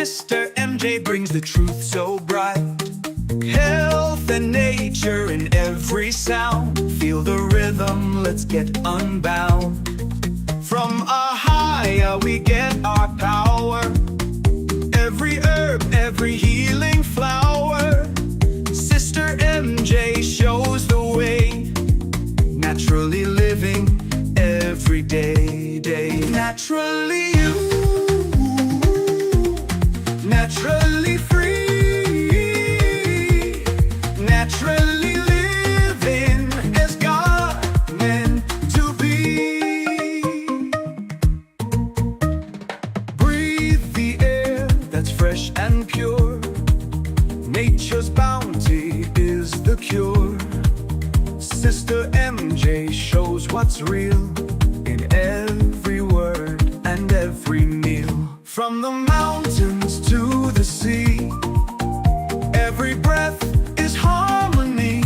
Sister MJ brings the truth so bright. Health and nature in every sound. Feel the rhythm, let's get unbound. From our higher we get our power. Every herb, every healing flower. Sister MJ shows the way. Naturally living every day. Naturally you, naturally free, naturally living as God meant to be. Breathe the air that's fresh and pure. Nature's bounty is the cure. Sister MJ shows what's real in every word and every meal. From the mountains to the sea, every breath is harmony.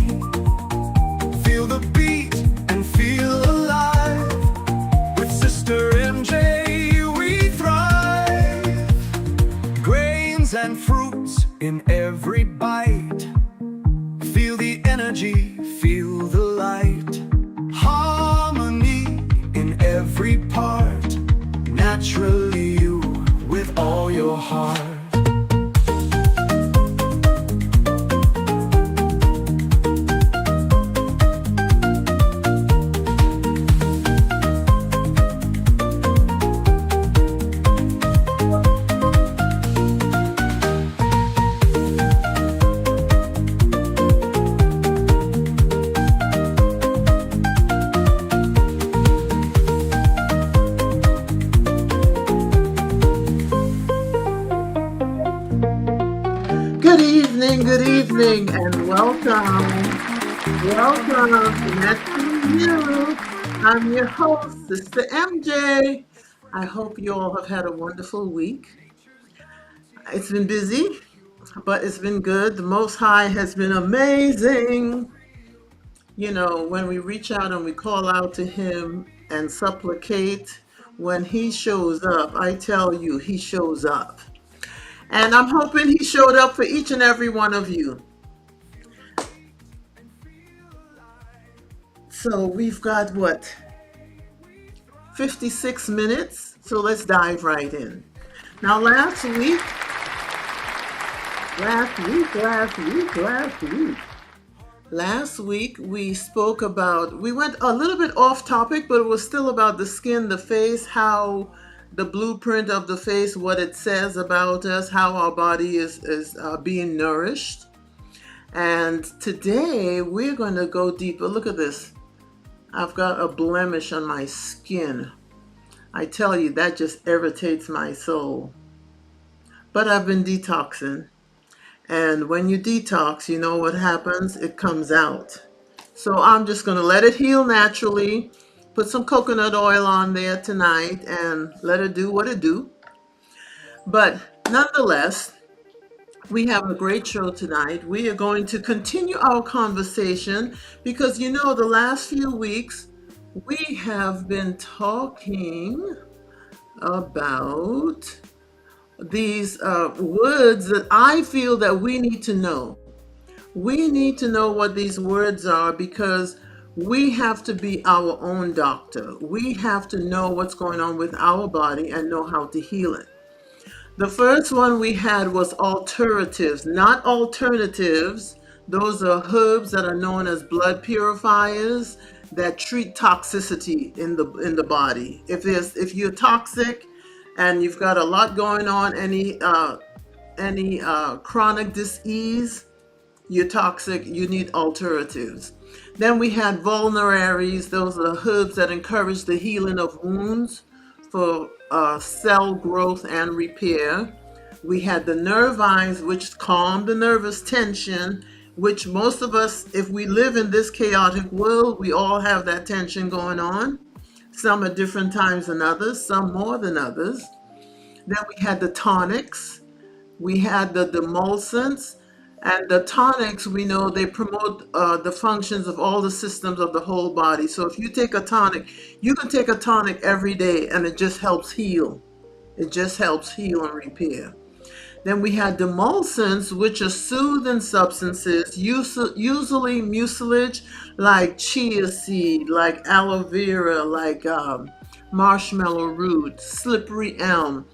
Feel the beat and feel alive. With Sister MJ we thrive. Grains and fruits in every bite. Feel the energy, feel the light. Harmony in every part. Naturally you, with all your heart. Good evening, and welcome to Naturally You. I'm your host, Sister MJ. I hope you all have had a wonderful week. It's been busy, but it's been good. The Most High has been amazing. You know, when we reach out and we call out to Him and supplicate, when He shows up, I tell you, He shows up. And I'm hoping He showed up for each and every one of you. So we've got 56 minutes. So let's dive right in. Now last week we spoke about, we went a little bit off topic, but it was still about the skin, the face, how the blueprint of the face, what it says about us, how our body is being nourished. And today we're going to go deeper. Look at this. I've got a blemish on my skin. I tell you, that just irritates my soul. But I've been detoxing. And when you detox, you know what happens? It comes out. So I'm just going to let it heal naturally. Put some coconut oil on there tonight and let it do what it do. But nonetheless, we have a great show tonight. We are going to continue our conversation because, you know, the last few weeks we have been talking about these words that I feel that we need to know. We need to know what these words are because we have to be our own doctor. We have to know what's going on with our body and know how to heal it. The first one we had was alteratives, not alternatives. Those are herbs that are known as blood purifiers that treat toxicity in the body. If you're toxic and you've got a lot going on, any chronic disease, you're toxic, you need alternatives. Then we had vulneraries. Those are herbs that encourage the healing of wounds for cell growth and repair. We had the nervines, which calm the nervous tension, which most of us, if we live in this chaotic world, we all have that tension going on. Some at different times than others, some more than others. Then we had the tonics. We had the demulcents. And the tonics, we know they promote the functions of all the systems of the whole body. So if you take a tonic, you can take a tonic every day and it just helps heal. It just helps heal and repair. Then we had demulcents, which are soothing substances, usually mucilage like chia seed, like aloe vera, like marshmallow root, slippery elm,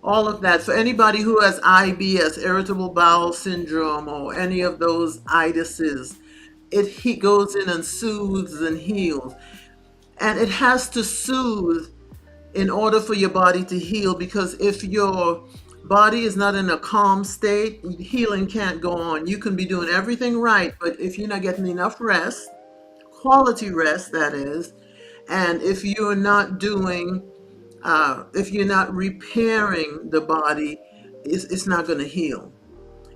all of that. For anybody who has IBS, irritable bowel syndrome, or any of those itises, he goes in and soothes and heals. And it has to soothe in order for your body to heal, because if your body is not in a calm state, healing can't go on. You can be doing everything right, but if you're not getting enough rest, quality rest that is, and if you're not repairing the body, it's not going to heal.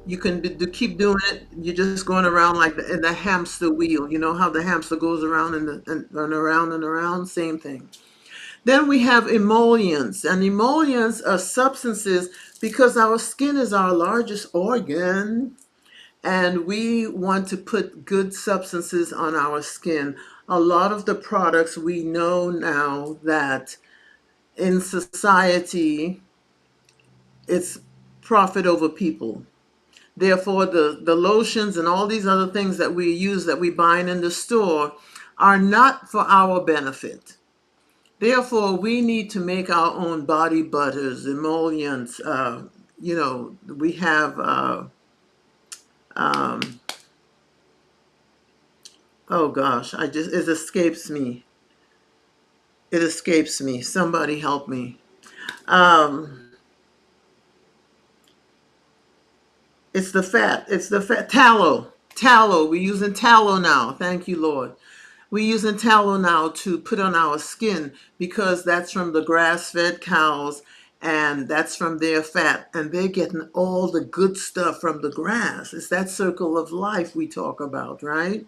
You can keep doing it. You're just going around like in the hamster wheel. You know how the hamster goes around and around and around? Same thing. Then we have emollients, and emollients are substances because our skin is our largest organ, and we want to put good substances on our skin. A lot of the products we know now that in society it's profit over people. Therefore, the lotions and all these other things that we use that we buy in the store are not for our benefit. Therefore, we need to make our own body butters, emollients. We have, um, oh gosh, it escapes me. It escapes me. Somebody help me. Um, it's the fat. It's the fat. Tallow. Tallow. We're using tallow now. Thank you, Lord. We're using tallow now to put on our skin because that's from the grass-fed cows and that's from their fat. And they're getting all the good stuff from the grass. It's that circle of life we talk about, right?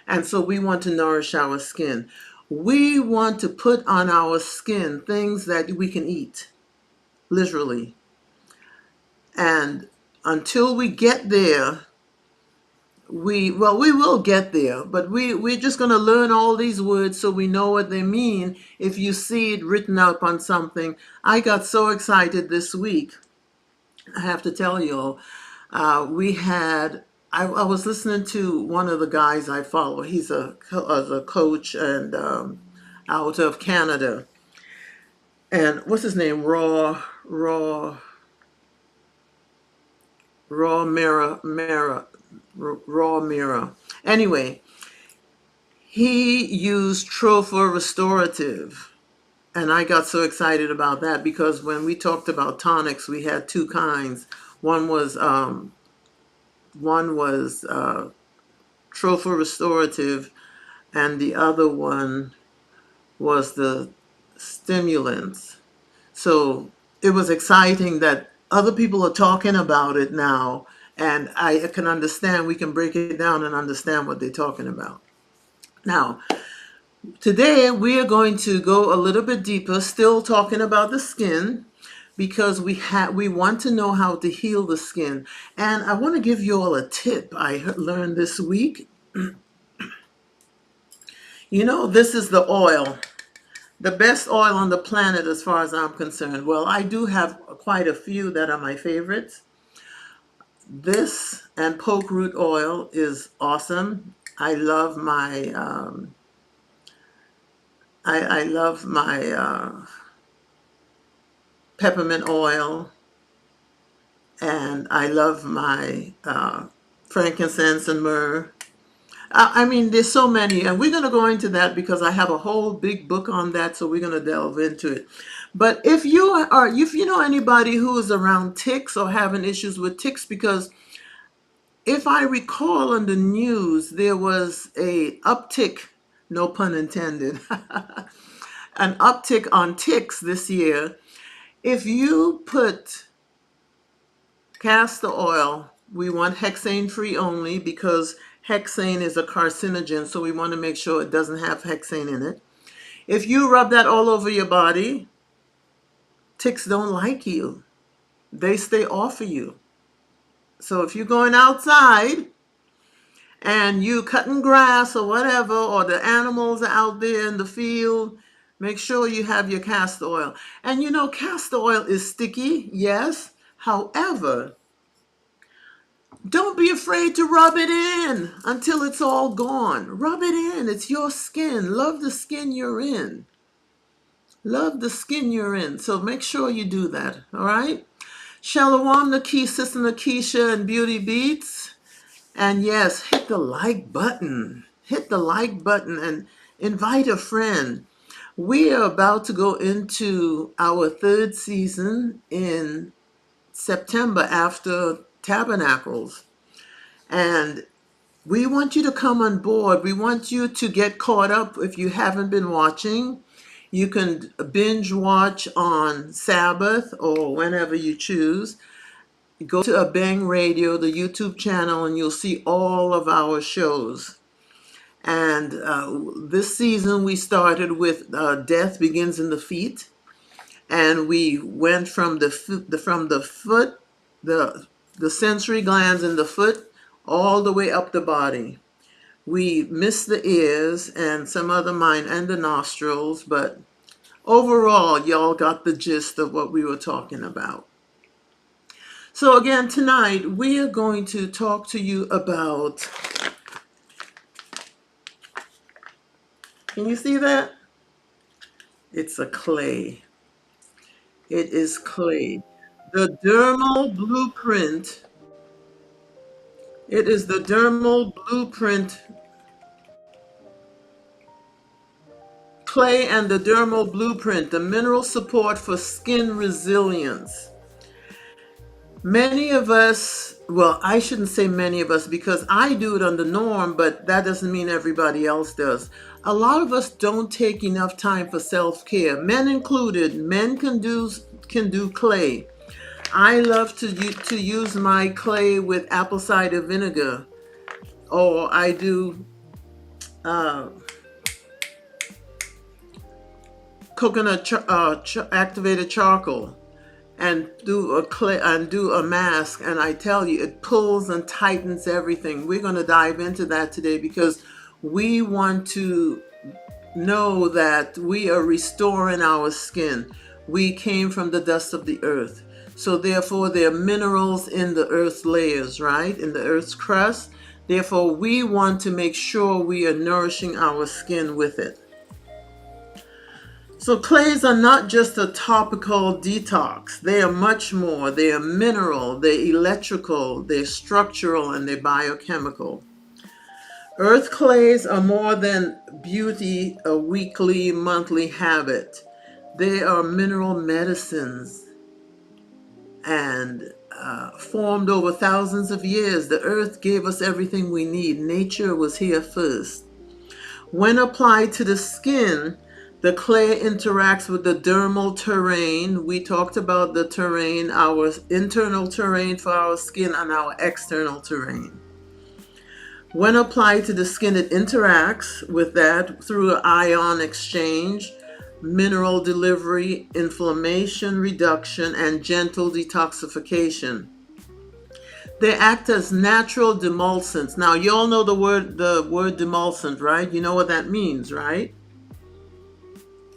And so we want to nourish our skin. We want to put on our skin things that we can eat, literally. And until we get there, we will get there, but we're just going to learn all these words so we know what they mean. If you see it written up on something, I got so excited this week. I have to tell you, we had I was listening to one of the guys I follow. He's a coach and out of Canada. And what's his name? Raw mirror. Anyway, he used Trofa restorative. And I got so excited about that because when we talked about tonics, we had two kinds. One was Trofa restorative, and the other one was the stimulants. So it was exciting that other people are talking about it now, and I can understand. We can break it down and understand what they're talking about. Now, today we are going to go a little bit deeper, still talking about the skin, because we want to know how to heal the skin. And I want to give you all a tip I learned this week. This is the oil, the best oil on the planet as far as I'm concerned. Well, I do have quite a few that are my favorites. This and poke root oil is awesome. I love my I love my peppermint oil, and I love my frankincense and myrrh. I mean, there's so many, and we're going to go into that because I have a whole big book on that, so we're going to delve into it. But if you know anybody who is around ticks or having issues with ticks, because if I recall on the news, there was a uptick, no pun intended, an uptick on ticks this year. If you put castor oil, we want hexane free only because hexane is a carcinogen, so we want to make sure it doesn't have hexane in it. If you rub that all over your body, ticks don't like you. They stay off of you. So if you're going outside and you cutting grass or whatever, or the animals are out there in the field, make sure you have your castor oil. And castor oil is sticky, yes. However, don't be afraid to rub it in until it's all gone. Rub it in. It's your skin. Love the skin you're in. Love the skin you're in. So make sure you do that. All right? Shalom, Nakeisha, Sister Nakisha, and Beauty Beats. And yes, hit the like button. Hit the like button and invite a friend. We are about to go into our third season in September after Tabernacles. And we want you to come on board. We want you to get caught up if you haven't been watching. You can binge watch on Sabbath or whenever you choose. Go to Abeng Radio, the YouTube channel, and you'll see all of our shows. And this season we started with Death Begins in the Feet. And we went from the foot, the sensory glands in the foot, all the way up the body. We missed the ears and some other mind and the nostrils, but overall, y'all got the gist of what we were talking about. So again, tonight, we are going to talk to you about, can you see that? It's a clay. It is clay. The dermal blueprint. It is the dermal blueprint clay and the dermal blueprint, the mineral support for skin resilience. Many of us, well, I shouldn't say many of us because I do it on the norm, but that doesn't mean everybody else does. A lot of us don't take enough time for self-care, men included. Men can do clay. I love to use my clay with apple cider vinegar, or I do coconut activated charcoal, and do a clay and do a mask. And I tell you, it pulls and tightens everything. We're going to dive into that today because we want to know that we are restoring our skin. We came from the dust of the earth. So therefore, there are minerals in the earth's layers, right? In the earth's crust. Therefore, we want to make sure we are nourishing our skin with it. So clays are not just a topical detox. They are much more. They are mineral, they're electrical, they're structural, and they're biochemical. Earth clays are more than beauty, a weekly, monthly habit. They are mineral medicines and formed over thousands of years. The earth gave us everything we need. Nature was here first. When applied to the skin, the clay interacts with the dermal terrain. We talked about the terrain, our internal terrain for our skin and our external terrain. When applied to the skin, it interacts with that through an ion exchange, mineral delivery, inflammation reduction, and gentle detoxification. They act as natural demulcents. Now, you all know the word demulcent, right? You know what that means, right?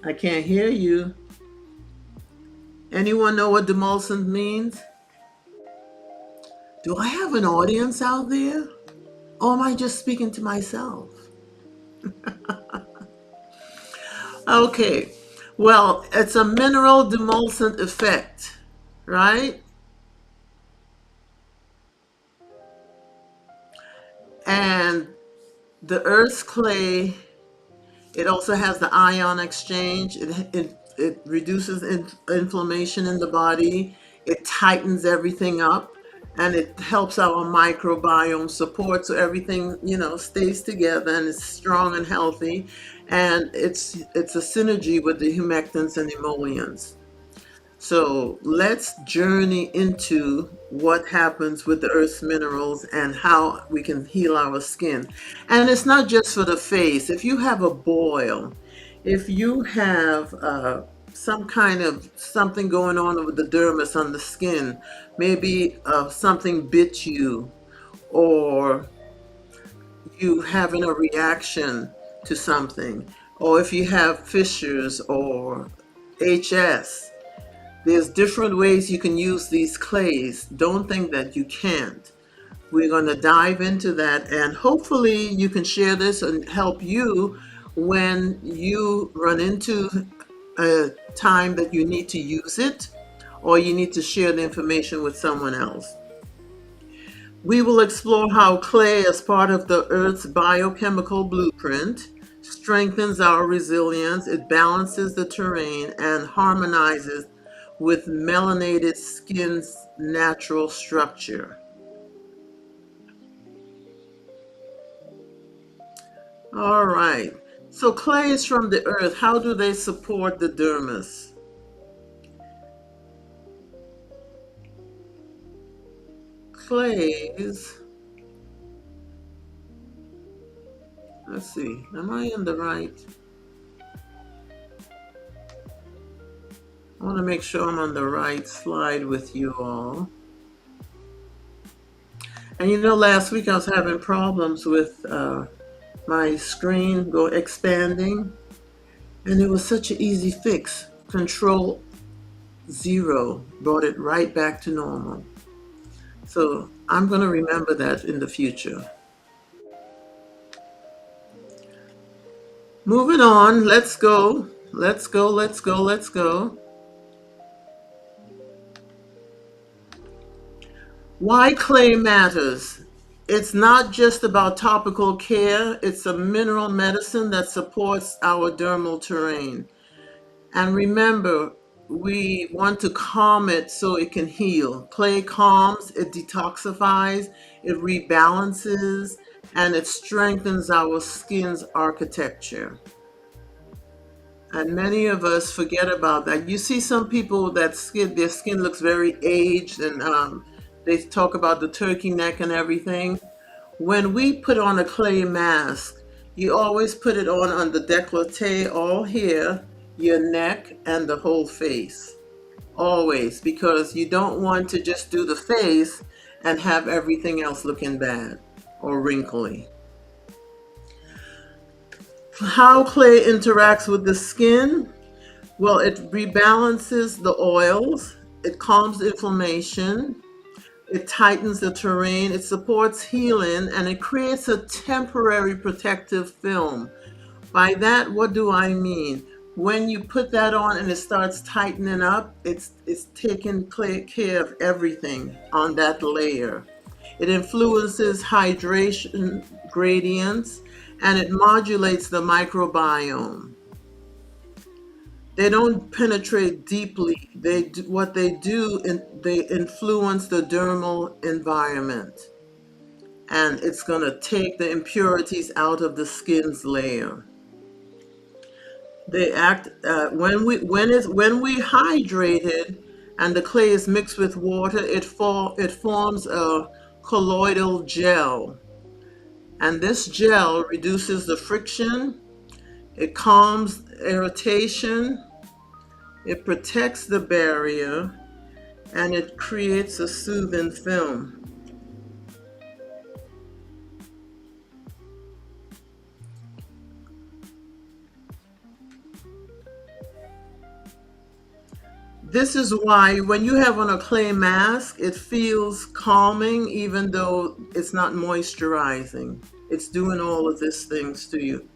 I can't hear you. Anyone know what demulcent means? Do I have an audience out there? Or am I just speaking to myself? Okay. Well, it's a mineral demulcent effect, right? And the earth's clay, it also has the ion exchange. It reduces inflammation in the body. It tightens everything up, and it helps our microbiome support so everything, stays together and is strong and healthy. And it's a synergy with the humectants and emollients. So let's journey into what happens with the earth's minerals and how we can heal our skin. And it's not just for the face. If you have a boil, if you have some kind of something going on with the dermis on the skin, maybe something bit you, or you having a reaction to something, or if you have fissures or HS, There's different ways you can use these clays. Don't think that you can't. We're going to dive into that, and hopefully you can share this and help you when you run into a time that you need to use it or you need to share the information with someone else. We will explore how clay, as part of the Earth's biochemical blueprint, strengthens our resilience, it balances the terrain, and harmonizes with melanated skin's natural structure. All right. So clays from the earth, how do they support the dermis? Clays, let's see, am I in the right? I want to make sure I'm on the right slide with you all. And last week I was having problems with my screen expanding, and it was such an easy fix. Control 0 brought it right back to normal. So I'm going to remember that in the future. Moving on, let's go. Let's go, let's go, let's go. Why clay matters. It's not just about topical care, it's a mineral medicine that supports our dermal terrain. And remember, we want to calm it so it can heal. Clay calms, it detoxifies, it rebalances, and it strengthens our skin's architecture. And many of us forget about that. You see some people that their skin looks very aged, and they talk about the turkey neck and everything. When we put on a clay mask, you always put it on the décolleté, all here, your neck, and the whole face. Always, because you don't want to just do the face and have everything else looking bad or wrinkly. How clay interacts with the skin? Well, it rebalances the oils, it calms inflammation, it tightens the terrain, it supports healing, and it creates a temporary protective film. By that, what do I mean? When you put that on and it starts tightening up, it's taking care of everything on that layer. It influences hydration gradients, and it modulates the microbiome. They don't penetrate deeply. What they do, they influence the dermal environment, and it's going to take the impurities out of the skin's layer. They act when we hydrate it, and the clay is mixed with water. It forms a colloidal gel, and this gel reduces the friction. It calms irritation. It protects the barrier, and it creates a soothing film. This is why when you have on a clay mask, it feels calming even though it's not moisturizing. It's doing all of these things to you.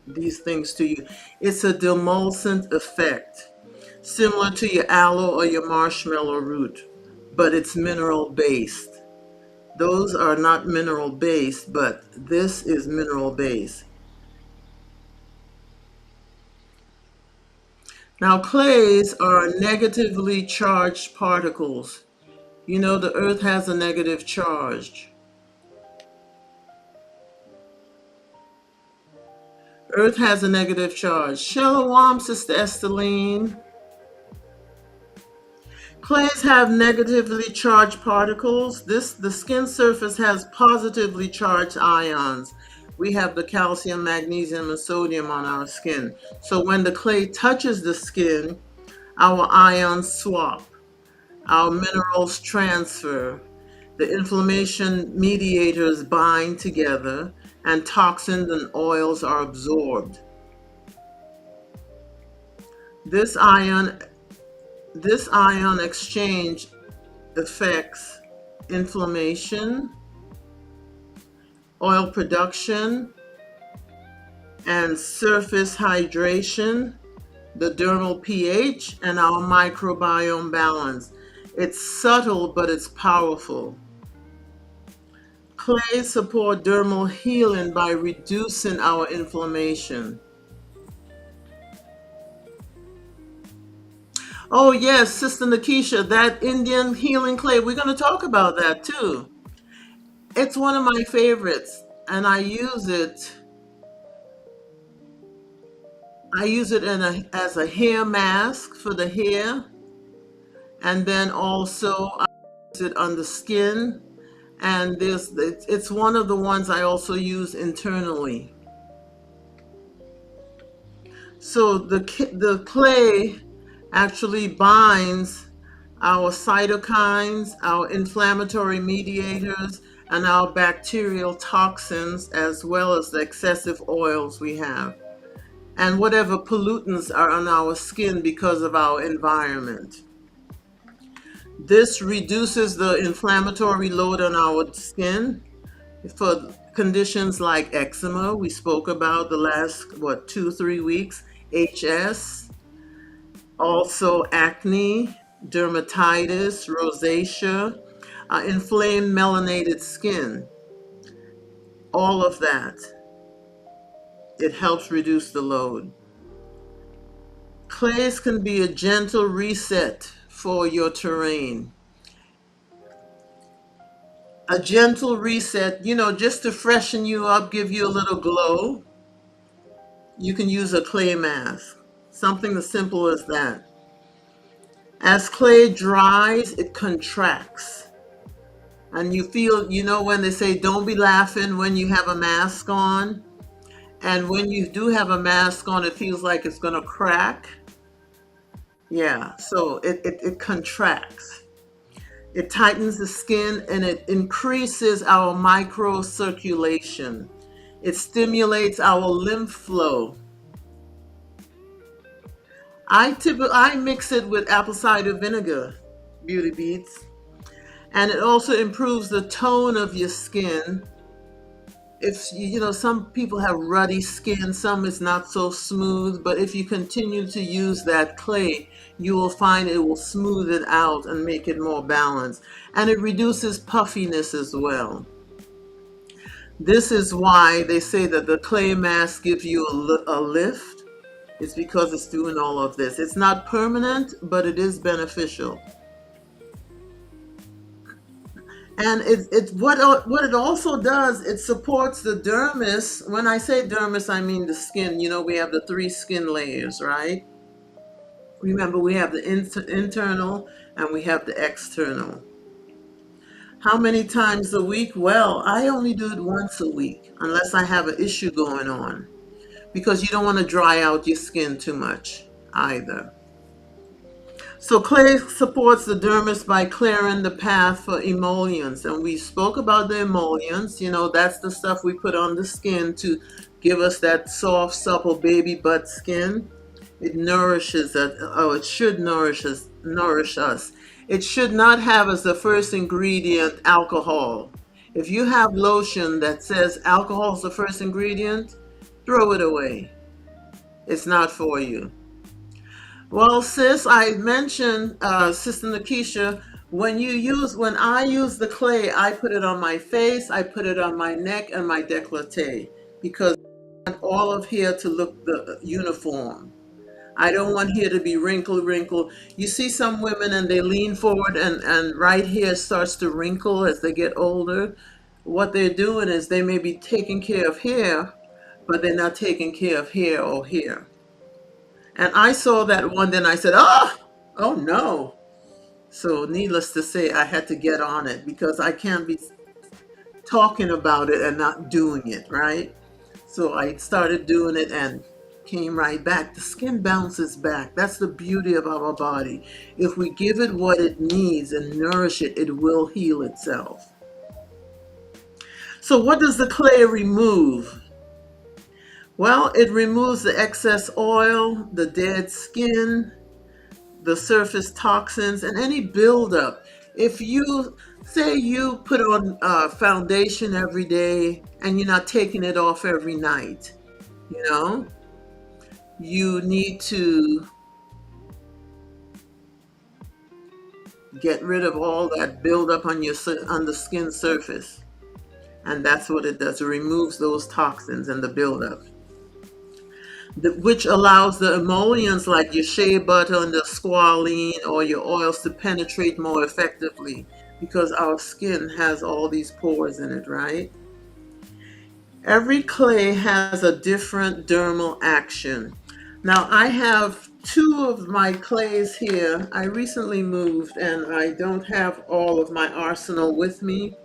It's a demulcent effect, similar to your aloe or your marshmallow root, but it's mineral based. Those are not mineral based, but this is mineral based. Now, clays are negatively charged particles. The earth has a negative charge. Earth has a negative charge. Shalom, Sister Esteline. Clays have negatively charged particles. The skin surface has positively charged ions. We have the calcium, magnesium, and sodium on our skin. So when the clay touches the skin, our ions swap, our minerals transfer, the inflammation mediators bind together, and toxins and oils are absorbed. This ion This ion exchange affects inflammation, oil production, and surface hydration, the dermal pH, and our microbiome balance. It's subtle, but it's powerful. Clay support dermal healing by reducing our inflammation. Oh yes, Sister Nakisha, that Indian healing clay, we're going to talk about that too. It's one of my favorites, and I use it as a hair mask for the hair, and then also I use it on the skin. And it's one of the ones I also use internally. So the clay actually binds our cytokines, our inflammatory mediators, and our bacterial toxins, as well as the excessive oils we have, and whatever pollutants are on our skin because of our environment. This reduces the inflammatory load on our skin for conditions like eczema, we spoke about the last, 2, 3 weeks, HS, also acne, dermatitis, rosacea, inflamed melanated skin, all of that. It helps reduce the load. Clays can be a gentle reset for your terrain. A gentle reset, just to freshen you up, give you a little glow. You can use a clay mask, something as simple as that. As clay dries, it contracts. And you feel, when they say don't be laughing when you have a mask on. And when you do have a mask on, it feels like it's going to crack. Yeah, so it contracts. It tightens the skin and it increases our microcirculation. It stimulates our lymph flow. I mix it with apple cider vinegar, Beauty Beats, and it also improves the tone of your skin. If some people have ruddy skin, some is not so smooth, but if you continue to use that clay, you will find it will smooth it out and make it more balanced. And it reduces puffiness as well. This is why they say that the clay mask gives you a lift. It's because it's doing all of this. It's not permanent, but it is beneficial. And what it also does, it supports the dermis. When I say dermis, I mean the skin. We have the 3 skin layers, right? Remember, we have the internal and we have the external. How many times a week? Well, I only do it once a week, unless I have an issue going on, because you don't want to dry out your skin too much either. So clay supports the dermis by clearing the path for emollients. And we spoke about the emollients. That's the stuff we put on the skin to give us that soft, supple baby butt skin. It nourishes us. Oh, it should nourish us. It should not have as the first ingredient alcohol. If you have lotion that says alcohol is the first ingredient, throw it away. It's not for you. Well, sis, I mentioned, Sister Nakisha, when I use the clay, I put it on my face, I put it on my neck and my décolleté, because I want all of hair to look the uniform. I don't want hair to be wrinkled. You see some women and they lean forward and right hair starts to wrinkle as they get older. What they're doing is they may be taking care of hair, but they're not taking care of hair or hair. And I saw that one, then I said, oh no. So needless to say, I had to get on it because I can't be talking about it and not doing it, right? So I started doing it and came right back. The skin bounces back. That's the beauty of our body. If we give it what it needs and nourish it, it will heal itself. So what does the clay remove? Well, it removes the excess oil, the dead skin, the surface toxins and any buildup. If you say you put on foundation every day and you're not taking it off every night, you know, you need to get rid of all that buildup on on the skin surface. And that's what it does. It removes those toxins and the buildup, which allows the emollients like your shea butter and the squalene or your oils to penetrate more effectively because our skin has all these pores in it, right? Every clay has a different dermal action. Now, I have two of my clays here. I recently moved and I don't have all of my arsenal with me.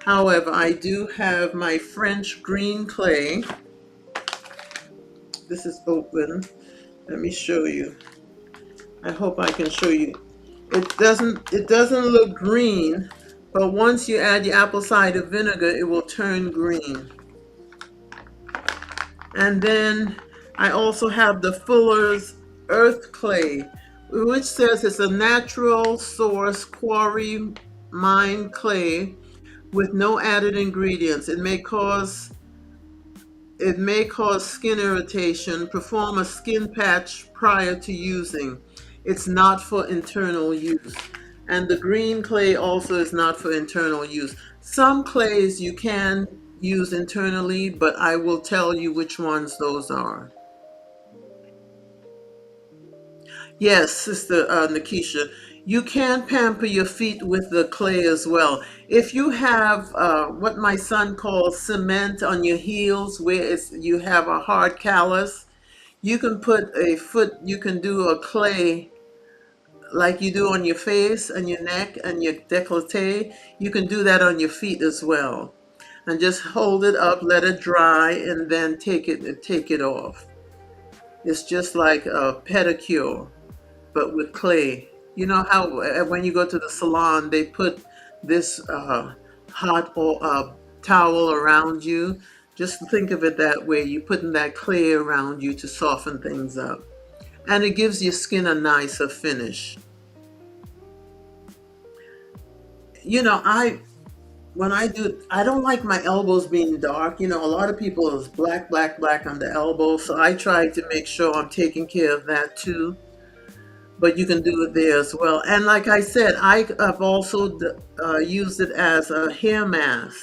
However, I do have my French green clay. This is open. Let me show you. I hope I can show you. It doesn't look green, but once you add your apple cider vinegar, it will turn green. And then I also have the Fuller's Earth Clay, which says it's a natural source quarry mined clay with no added ingredients. It may cause skin irritation. Perform a skin patch prior to using. It's not for internal use. And the green clay also is not for internal use. Some clays you can use internally, but I will tell you which ones those are. Yes, Sister Nikisha, you can pamper your feet with the clay as well. If you have what my son calls cement on your heels, where you have a hard callus, you can do a clay like you do on your face and your neck and your décolleté. You can do that on your feet as well. And just hold it up, let it dry, and then take it off. It's just like a pedicure, but with clay. You know how when you go to the salon, they put this hot or towel around you. Just think of it that way. You're putting that clay around you to soften things up, and it gives your skin a nicer finish. You know, when I do, I don't like my elbows being dark. You know, a lot of people is black, black, black on the elbow, so I try to make sure I'm taking care of that too. But you can do it there as well. And like I said, I have also used it as a hair mask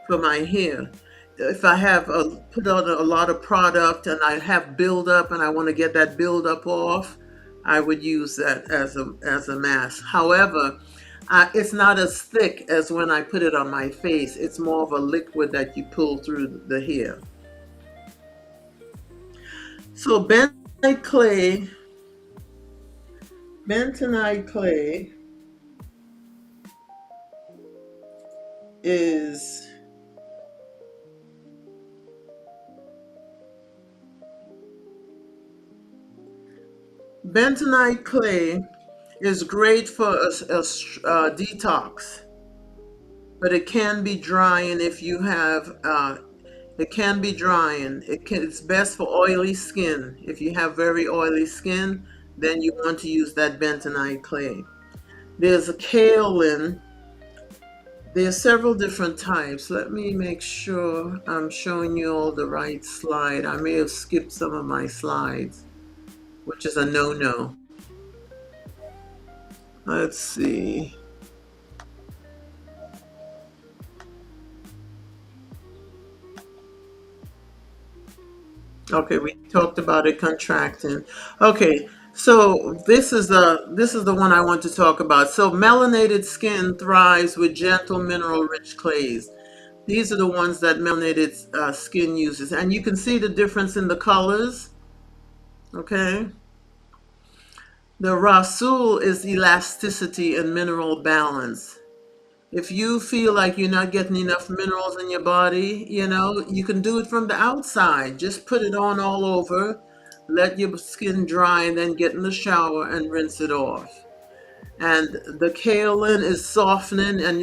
for my hair. If I have put on a lot of product and I have buildup and I want to get that buildup off, I would use that as a mask. However, it's not as thick as when I put it on my face. It's more of a liquid that you pull through the hair. So bentonite clay is bentonite clay is great for a detox, but it can be drying if you have. It can be drying. It's best for oily skin. If you have very oily skin, then you want to use that bentonite clay. There's a kaolin. There's several different types. Let me make sure I'm showing you all the right slide. I may have skipped some of my slides, which is a no-no. Let's see. Okay, we talked about it contracting. Okay, so this is the one I want to talk about. So melanated skin thrives with gentle mineral rich clays. These are the ones that melanated skin uses, and you can see the difference in the colors. Okay, the Rasul is elasticity and mineral balance. If you feel like you're not getting enough minerals in your body, you can do it from the outside. Just put it on all over, let your skin dry, and then get in the shower and rinse it off. And the kaolin is softening, and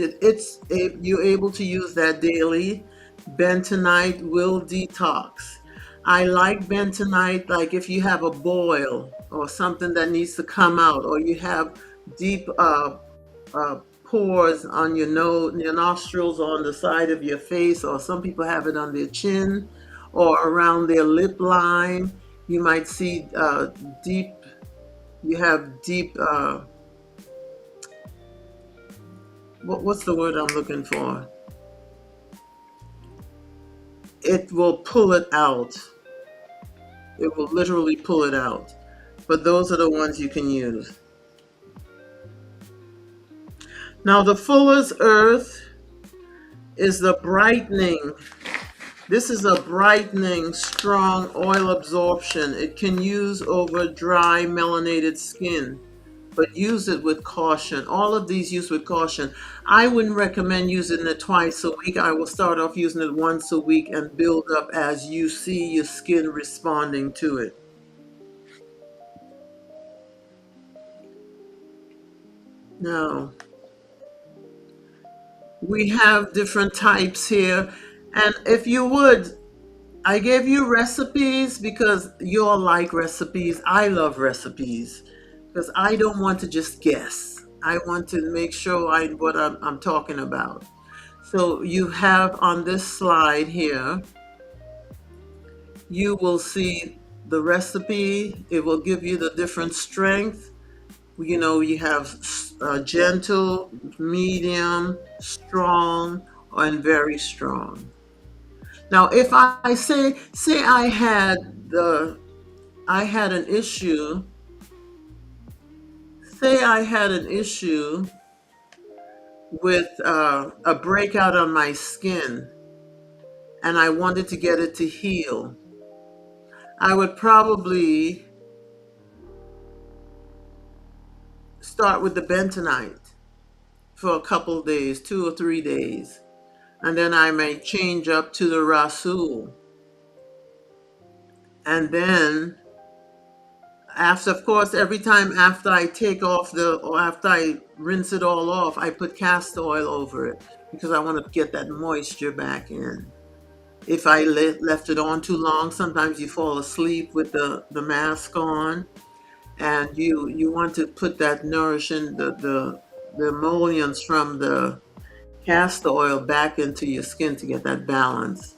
you're able to use that daily. Bentonite will detox. I like bentonite, like if you have a boil or something that needs to come out, or you have deep pores on your nose, your nostrils, on the side of your face, or some people have it on their chin or around their lip line. You might see deep, you have deep, what's the word I'm looking for? It will pull it out. It will literally pull it out. But those are the ones you can use. Now, the Fuller's Earth is the brightening. This is a brightening, strong oil absorption. It can use over dry, melanated skin, but use it with caution. All of these use with caution. I wouldn't recommend using it twice a week. I will start off using it once a week and build up as you see your skin responding to it. Now, we have different types here. And if you would, I gave you recipes because you all like recipes. I love recipes because I don't want to just guess. I want to make sure what I'm talking about. So you have on this slide here, you will see the recipe. It will give you the different strength. You know, you have gentle, medium, strong, and very strong. Now, if I say I had an issue, say I had an issue with a breakout on my skin, and I wanted to get it to heal, I would probably start with the bentonite for a couple days, 2 or 3 days, and then I may change up to the rasul, and then after, of course, every time after I take off or after I rinse it all off, I put castor oil over it because I want to get that moisture back in. If I left it on too long, sometimes you fall asleep with the mask on, and you want to put that nourishing, the emollients from the castor oil back into your skin to get that balance.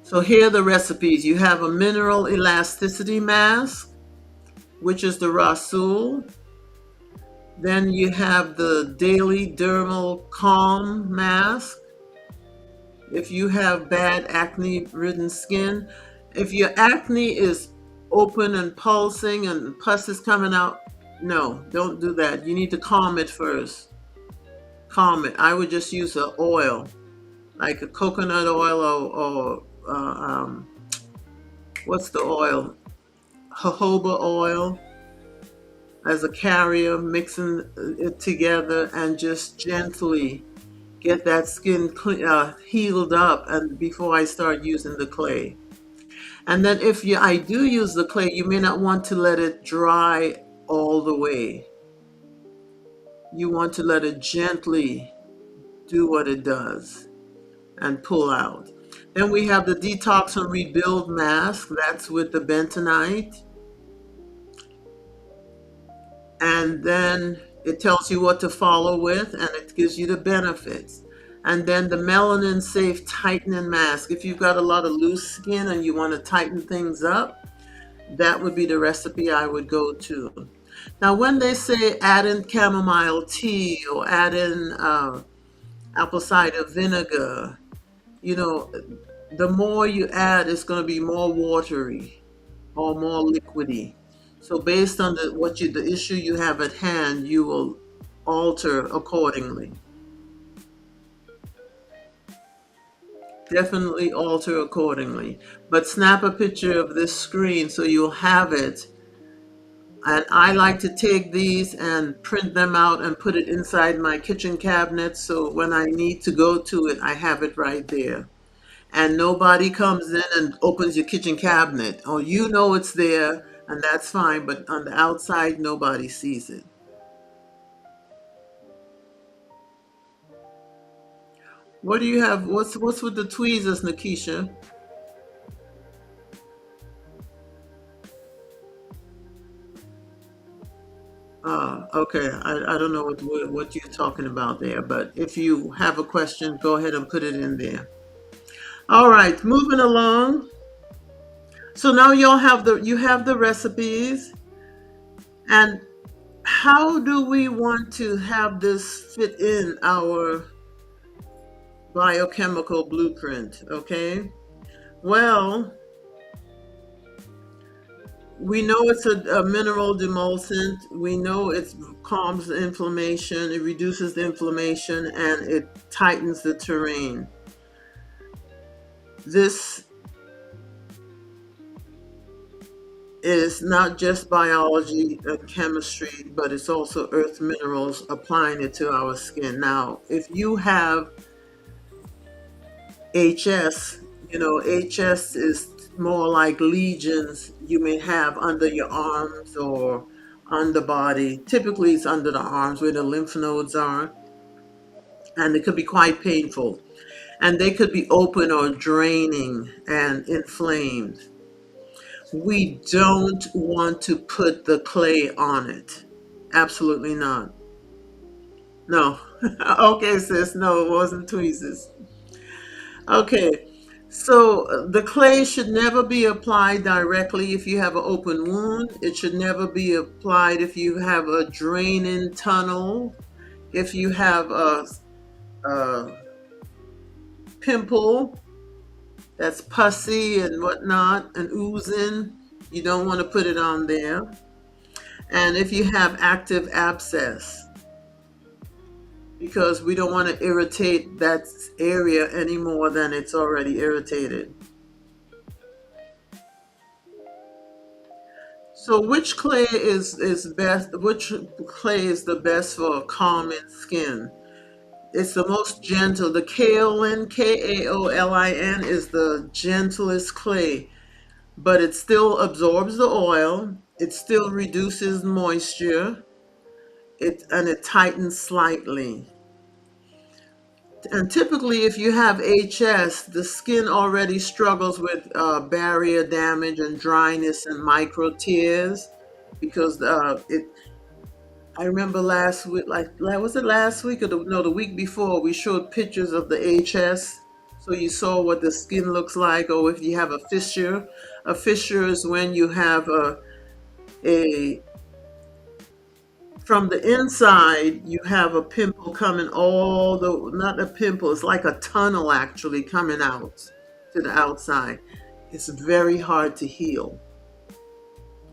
So here are the recipes. You have a mineral elasticity mask, which is the Rasul. Then you have the Daily Dermal Calm Mask. If you have bad acne-ridden skin, if your acne is open and pulsing and pus is coming out, no, don't do that. You need to calm it first. Calm it. I would just use an oil, like a coconut oil or what's the oil? Jojoba oil as a carrier, mixing it together and just gently get that skin healed up, and before I start using the clay. And then if I do use the clay, you may not want to let it dry all the way. You want to let it gently do what it does and pull out. Then we have the Detox and Rebuild Mask. That's with the bentonite. And then it tells you what to follow with, and it gives you the benefits. And then the Melanin Safe Tightening Mask. If you've got a lot of loose skin and you want to tighten things up, that would be the recipe I would go to. Now, when they say add in chamomile tea or add in apple cider vinegar, you know, the more you add, it's going to be more watery or more liquidy. So based on the issue you have at hand, you will alter accordingly. Definitely alter accordingly. But snap a picture of this screen so you'll have it. And I like to take these and print them out and put it inside my kitchen cabinet, so when I need to go to it, I have it right there. And nobody comes in and opens your kitchen cabinet. Oh, you know it's there, and that's fine, but on the outside, nobody sees it. What do you have? What's with the tweezers, Nakisha? Okay, I don't know what you're talking about there, but if you have a question, go ahead and put it in there. All right, moving along. So now you have the recipes, and how do we want to have this fit in our biochemical blueprint? Okay. Well, we know it's a mineral demulcent. We know it calms the inflammation, it reduces the inflammation, and it tightens the terrain. This is not just biology and chemistry, but it's also earth minerals applying it to our skin. Now, if you have HS, HS is more like lesions you may have under your arms or on the body. Typically, it's under the arms where the lymph nodes are, and it could be quite painful. And they could be open or draining and inflamed. We don't want to put the clay on it. Absolutely not. No. Okay, sis. No, it wasn't tweezers. Okay. So the clay should never be applied directly if you have an open wound. It should never be applied if you have a draining tunnel. If you have a pimple that's pussy and whatnot and oozing, you don't want to put it on there. And if you have active abscess, because we don't want to irritate that area any more than it's already irritated. So which clay is best? Which clay is the best for calming skin? It's the most gentle. The kaolin, Kaolin, is the gentlest clay, but it still absorbs the oil. It still reduces moisture. It tightens slightly. And typically, if you have HS, the skin already struggles with barrier damage and dryness and micro tears because it. I remember last week, was it last week or the week before? We showed pictures of the HS, so you saw what the skin looks like, or if you have a fissure. A fissure is when you have a from the inside, you have a pimple coming not a pimple, it's like a tunnel actually coming out to the outside. It's very hard to heal,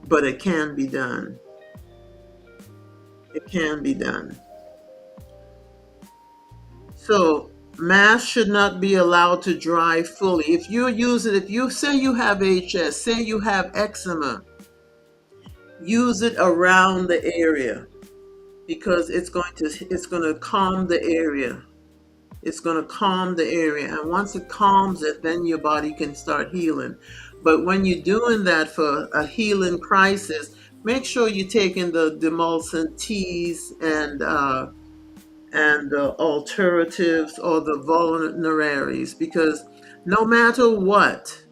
but it can be done. It can be done. So, mask should not be allowed to dry fully. If you say you have HS, say you have eczema, use it around the area because it's going to calm the area. It's going to calm the area, and once it calms it, then your body can start healing. But when you're doing that for a healing crisis, make sure you're taking the demulcent teas and the alternatives or the vulneraries, because no matter what,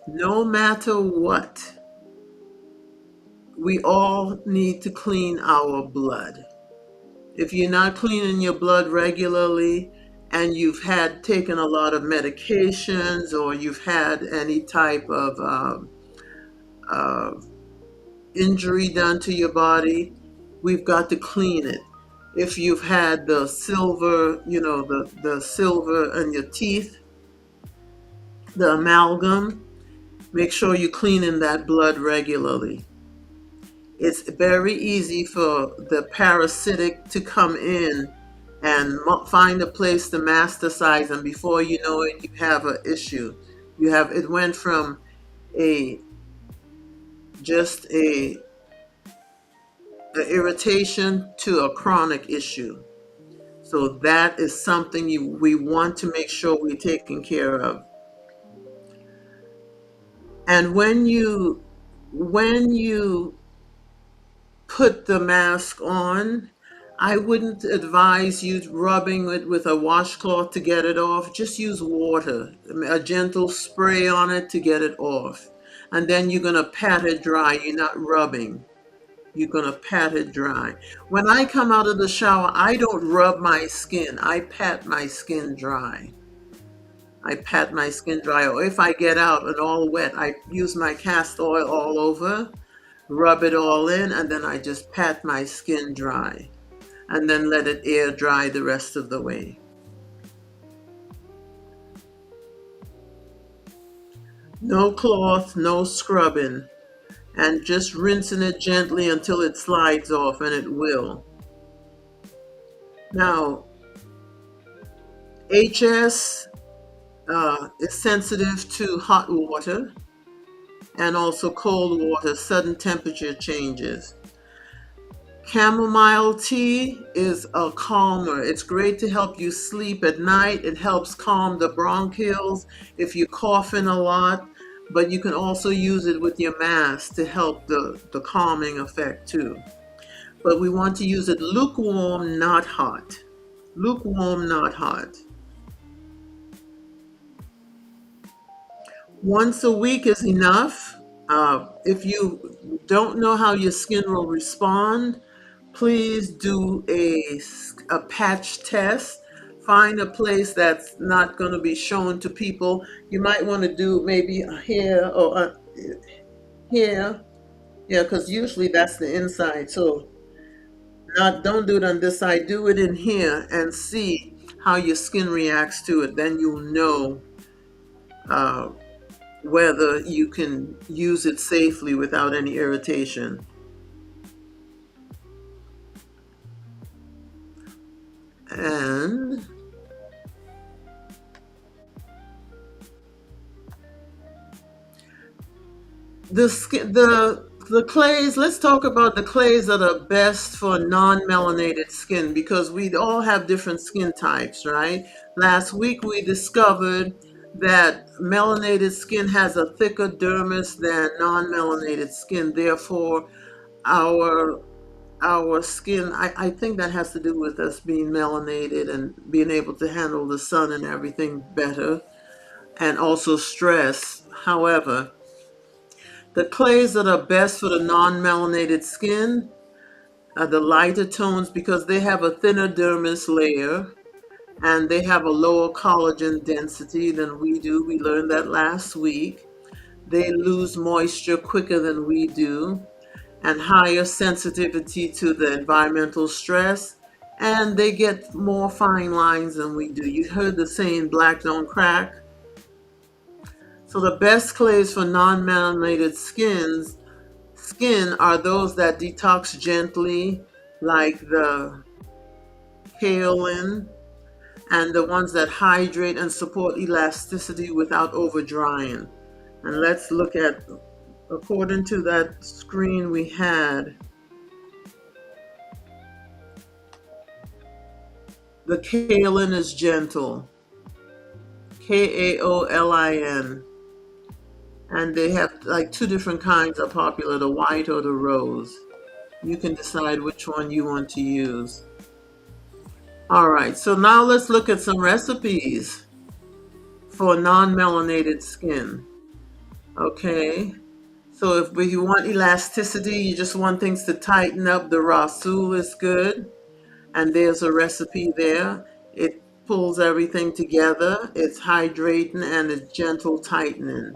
no matter what, we all need to clean our blood. If you're not cleaning your blood regularly and you've had taken a lot of medications or you've had any type of injury done to your body, we've got to clean it. If you've had the silver, the silver in your teeth, the amalgam, make sure you're cleaning that blood regularly. It's very easy for the parasitic to come in and find a place to masticize, and before you know it, you have an issue. It went from a just a irritation to a chronic issue. So that is something we want to make sure we're taking care of. And when you put the mask on, I wouldn't advise you rubbing it with a washcloth to get it off. Just use water, a gentle spray on it to get it off. And then you're going to pat it dry. You're not rubbing. You're going to pat it dry. When I come out of the shower, I don't rub my skin. I pat my skin dry. I pat my skin dry. Or if I get out and all wet, I use my castor oil all over, rub it all in, and then I just pat my skin dry. And then let it air dry the rest of the way. No cloth, no scrubbing, and just rinsing it gently until it slides off, and it will. Now, HS is sensitive to hot water and also cold water, sudden temperature changes. Chamomile tea is a calmer. It's great to help you sleep at night. It helps calm the bronchioles if you're coughing a lot, but you can also use it with your mask to help the calming effect too. But we want to use it lukewarm, not hot. Lukewarm, not hot. Once a week is enough. If you don't know how your skin will respond, please do a patch test. Find a place that's not going to be shown to people. You might want to do maybe here or here. Yeah, because usually that's the inside. So don't do it on this side. Do it in here and see how your skin reacts to it. Then you'll know uh, whether you can use it safely without any irritation. And the clays, let's talk about the clays that are best for non-melanated skin, because we all have different skin types, right? Last week we discovered that melanated skin has a thicker dermis than non-melanated skin. Therefore, our skin, I think that has to do with us being melanated and being able to handle the sun and everything better, and also stress. However, the clays that are best for the non-melanated skin are the lighter tones, because they have a thinner dermis layer and they have a lower collagen density than we do. We learned that last week. They lose moisture quicker than we do, and higher sensitivity to the environmental stress, and they get more fine lines than we do. You heard the saying, black don't crack. So the best clays for non-melanated skin are those that detox gently, like the kaolin, and the ones that hydrate and support elasticity without over drying. And let's look at, according to that screen we had, the kaolin is gentle, Kaolin. And they have like two different kinds are popular, the white or the rose. You can decide which one you want to use. All right, so now let's look at some recipes for non-melanated skin. Okay, so if you want elasticity, you just want things to tighten up, the rasul is good. And there's a recipe there. It pulls everything together. It's hydrating and it's gentle tightening.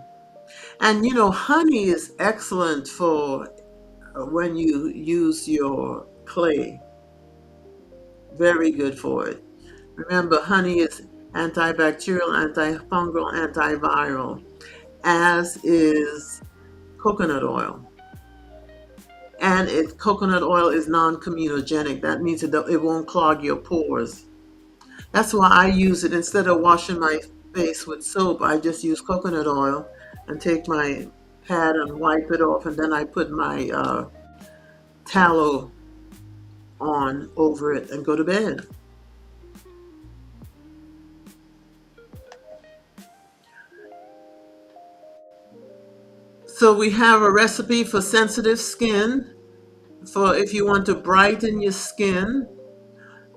And honey is excellent for when you use your clay. Very good for it. Remember, honey is antibacterial, antifungal, antiviral, as is coconut oil. And coconut oil is non-comedogenic. That means it won't clog your pores. That's why I use it. Instead of washing my face with soap, I just use coconut oil and take my pad and wipe it off, and then I put my tallow on over it and go to bed. So we have a recipe for sensitive skin, for if you want to brighten your skin,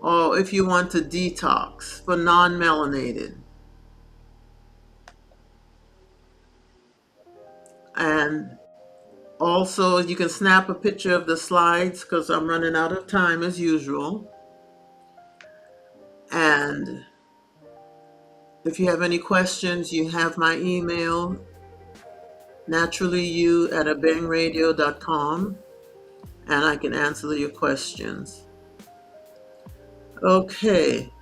or if you want to detox for non-melanated. And Also, you can snap a picture of the slides because I'm running out of time as usual. And if you have any questions, you have my email, naturallyu@abengradio.com, and I can answer your questions. Okay.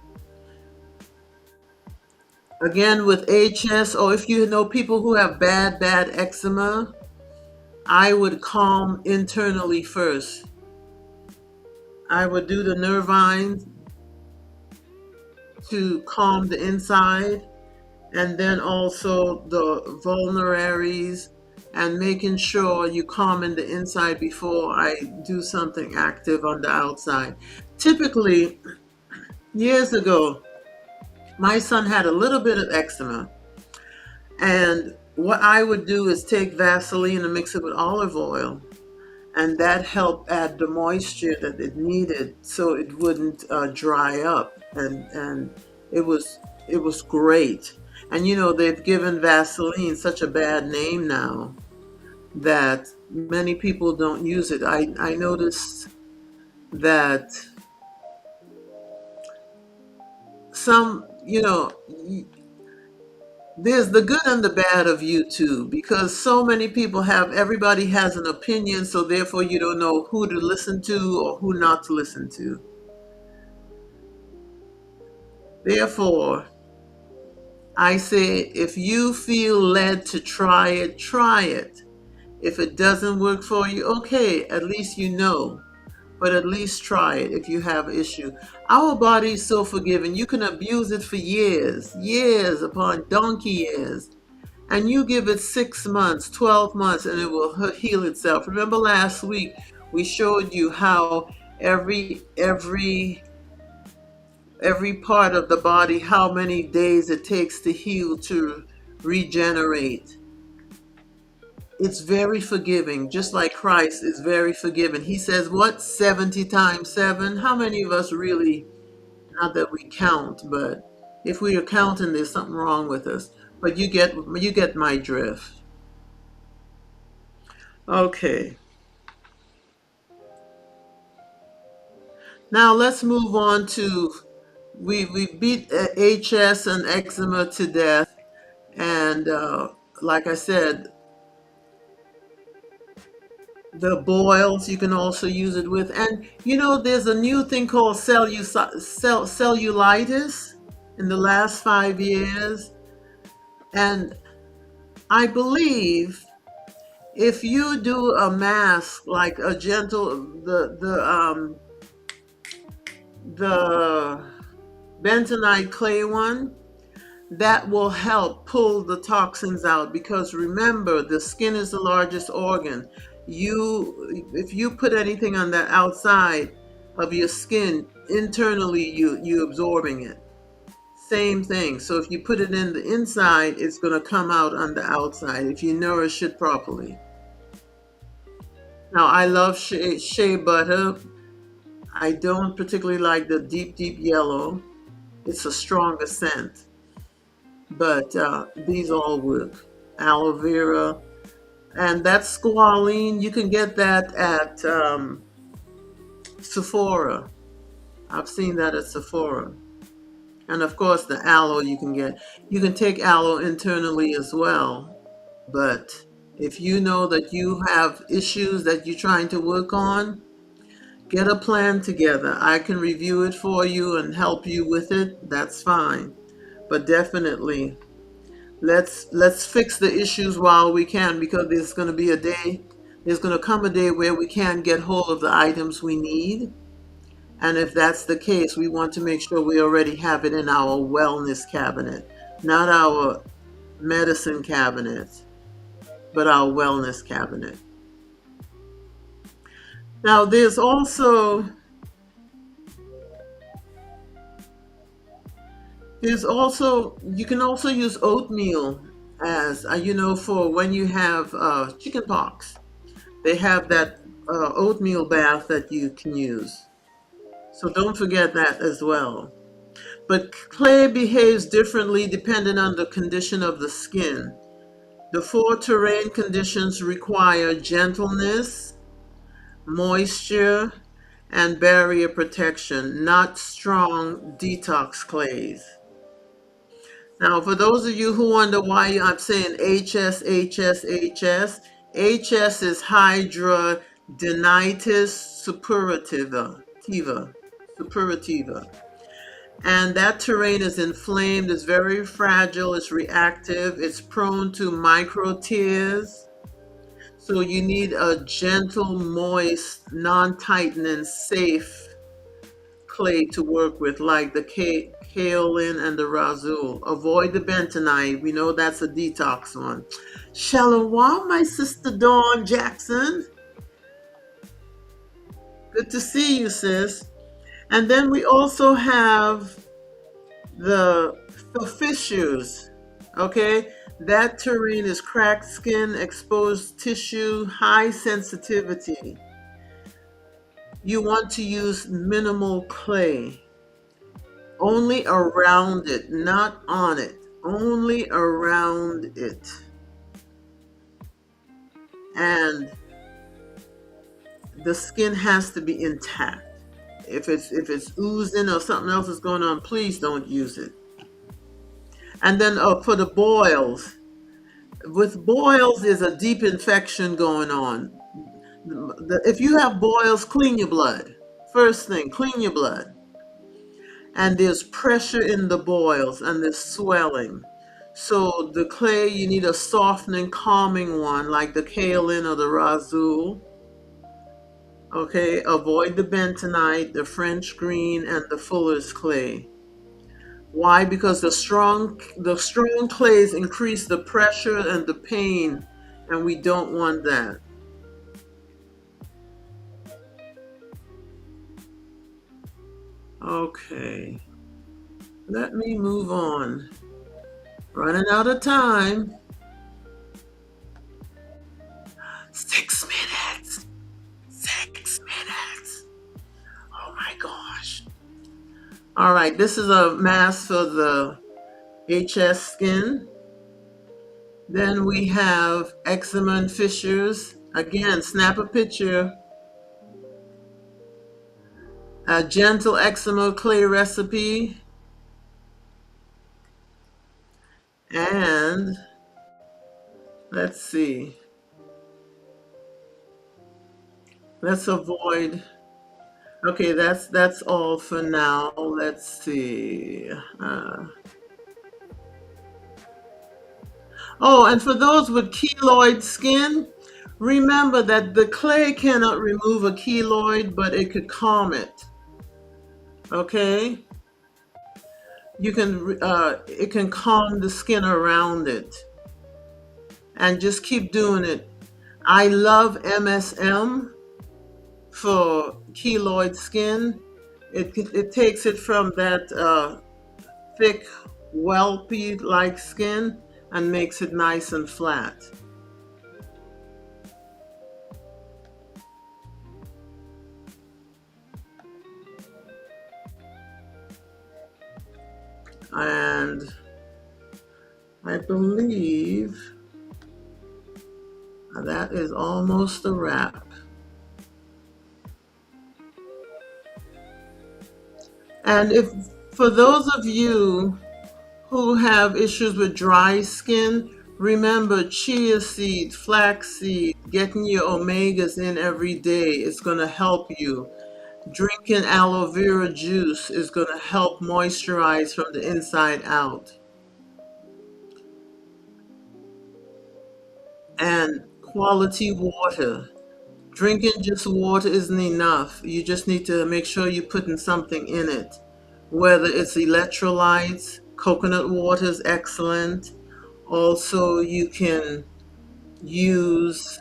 Again, with HS, or if you know people who have bad eczema, I would calm internally first. I would do the nervines to calm the inside, and then also the vulneraries, and making sure you calm in the inside before I do something active on the outside. Typically, years ago, my son had a little bit of eczema, and what I would do is take Vaseline and mix it with olive oil, and that helped add the moisture that it needed so it wouldn't dry up, and it was great. And they've given Vaseline such a bad name now that many people don't use it. I noticed that some, there's the good and the bad of YouTube, because so many people everybody has an opinion, so therefore you don't know who to listen to or who not to listen to. Therefore, I say if you feel led to try it, try it. If it doesn't work for you, okay, at least you know. But at least try it if you have issue. Our body is so forgiving. You can abuse it for years upon donkey years. And you give it 6 months, 12 months, and it will heal itself. Remember last week, we showed you how every part of the body, how many days it takes to heal, to regenerate. It's very forgiving, just like Christ is very forgiving. He says, what, 70 times 7? How many of us really, not that we count, but if we are counting, there's something wrong with us. But you get my drift. Okay. Now let's move on to, we beat HS and eczema to death. And like I said, the boils you can also use it with. And there's a new thing called cellulitis in the last 5 years. And I believe if you do a mask, like a gentle, the bentonite clay one, that will help pull the toxins out, because remember, the skin is the largest organ. If you put anything on the outside of your skin, internally you absorbing it. Same thing. So if you put it in the inside, it's going to come out on the outside if you nourish it properly. Now, I love shea butter. I don't particularly like the deep yellow. It's a stronger scent. But these all work. Aloe vera. And that squalene, you can get that at Sephora. I've seen that at Sephora. And of course, the aloe you can take aloe internally as well. But if you know that you have issues that you're trying to work on, get a plan together. I can review it for you and help you with it. That's fine. But definitely, let's fix the issues while we can, because there's going to come a day where we can't get hold of the items we need. And if that's the case, we want to make sure we already have it in our wellness cabinet, not our medicine cabinet, but our wellness cabinet. Now, you can also use oatmeal as, for when you have chicken pox. They have that oatmeal bath that you can use. So don't forget that as well. But clay behaves differently depending on the condition of the skin. The four terrain conditions require gentleness, moisture, and barrier protection, not strong detox clays. Now, for those of you who wonder why I'm saying HS, HS, HS, HS is hydradenitis suppurativa. And that terrain is inflamed, it's very fragile, it's reactive, it's prone to micro tears. So you need a gentle, moist, non-tightening, safe clay to work with, like the kaolin and the razul. Avoid the bentonite. We know that's a detox one. Shalom, my sister Dawn Jackson. Good to see you, sis. And then we also have the fissures. Okay, that terrain is cracked skin, exposed tissue, high sensitivity. You want to use minimal clay. Only around it, not on it. Only around it. And the skin has to be intact. If it's oozing or something else is going on, please don't use it. And then for the boils, with boils, there's a deep infection going on. If you have boils, clean your blood. First thing, clean your blood. And there's pressure in the boils and there's swelling. So the clay, you need a softening, calming one like the kaolin or the razul. Okay, avoid the bentonite, the French green, and the fuller's clay. Why? Because the strong clays increase the pressure and the pain, and we don't want that. Okay, let me move on. Running out of time. 6 minutes. 6 minutes. Oh my gosh. All right, this is a mask for the HS skin. Then we have eczema and fissures. Again, snap a picture. A gentle eczema clay recipe. And let's see. Let's avoid. Okay, that's all for now. Let's see. Oh, and for those with keloid skin, remember that the clay cannot remove a keloid, but it could calm it. Okay? You can it can calm the skin around it. And just keep doing it. I love MSM for keloid skin. It takes it from that thick, whelpy-like skin and makes it nice and flat. And I believe that is almost a wrap. And if for those of you who have issues with dry skin, remember chia seed, flax seed, getting your omegas in every day is going to help you. Drinking aloe vera juice is going to help moisturize from the inside out. And quality water. Drinking just water isn't enough. You just need to make sure you're putting something in it. Whether it's electrolytes, coconut water is excellent. Also, you can use